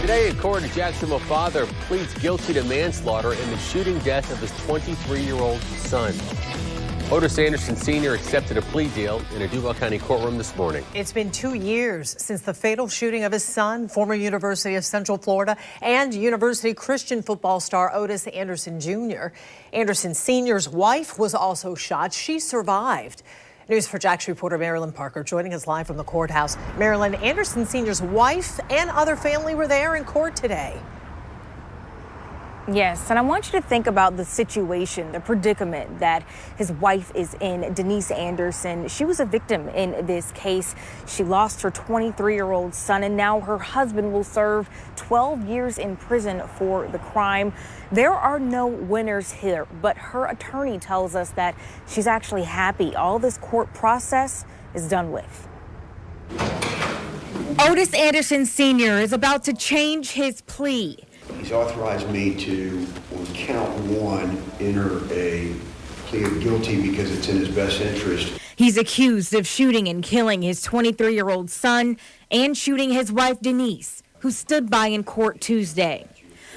Today in court, a Jacksonville father pleads guilty to manslaughter in the shooting death of his 23-year-old son. Otis Anderson Jr. accepted a plea deal in a Duval County courtroom this morning. It's been 2 years since the fatal shooting of his son, former University of Central Florida and University Christian football star Otis Anderson Jr. Anderson Sr.'s wife was also shot. She survived. News for Jax reporter Marilyn Parker joining us live from the courthouse. Marilyn, Anderson Sr.'s wife and other family were there in court today. Yes, and I want you to think about the situation, the predicament that his wife is in, Denise Anderson. She was a victim in this case. She lost her 23-year-old son, and now her husband will serve 12 years in prison for the crime. There are no winners here, but her attorney tells us that she's actually happy all this court process is done with. Otis Anderson Sr. is about to change his plea. He's authorized me to, on count one, enter a plea of guilty because it's in his best interest. He's accused of shooting and killing his 23-year-old son and shooting his wife, Denise, who stood by in court Tuesday.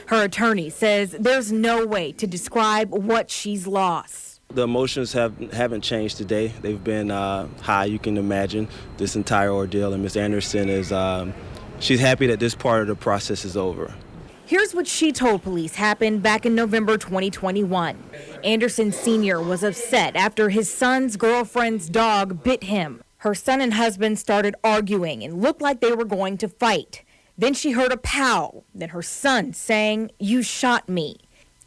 Her attorney says there's no way to describe what she's lost. The emotions haven't changed today. They've been high, you can imagine, this entire ordeal. And Ms. Anderson is, she's happy that this part of the process is over. Here's what she told police happened back in November 2021. Anderson Sr. was upset after his son's girlfriend's dog bit him. Her son and husband started arguing and looked like they were going to fight. Then she heard a pow, then her son saying, "You shot me."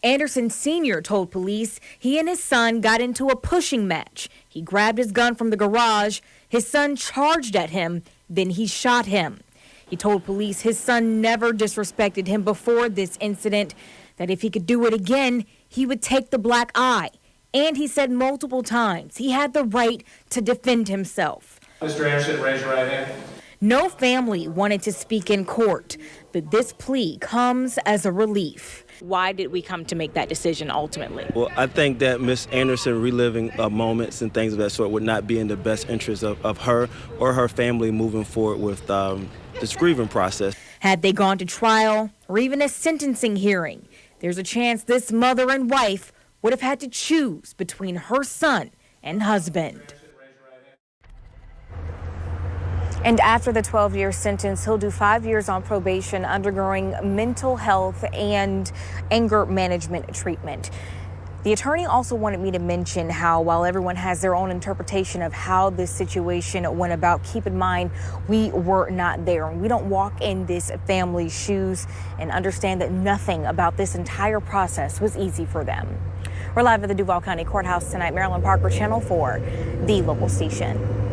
Anderson Sr. told police he and his son got into a pushing match. He grabbed his gun from the garage. His son charged at him, then he shot him. He told police his son never disrespected him before this incident, that if he could do it again, he would take the black eye. And he said multiple times he had the right to defend himself. Mr. Anderson, raise your right hand. No family wanted to speak in court, but this plea comes as a relief. Why did we come to make that decision ultimately? Well, I think that Ms. Anderson reliving moments and things of that sort would not be in the best interest of her or her family moving forward with this grieving process. Had they gone to trial or even a sentencing hearing, there's a chance this mother and wife would have had to choose between her son and husband. And after the 12-year sentence, he'll do 5 years on probation, undergoing mental health and anger management treatment. The attorney also wanted me to mention how, while everyone has their own interpretation of how this situation went about, keep in mind we were not there. We don't walk in this family's shoes and understand that nothing about this entire process was easy for them. We're live at the Duval County Courthouse tonight. Marilyn Parker, Channel 4, the local station.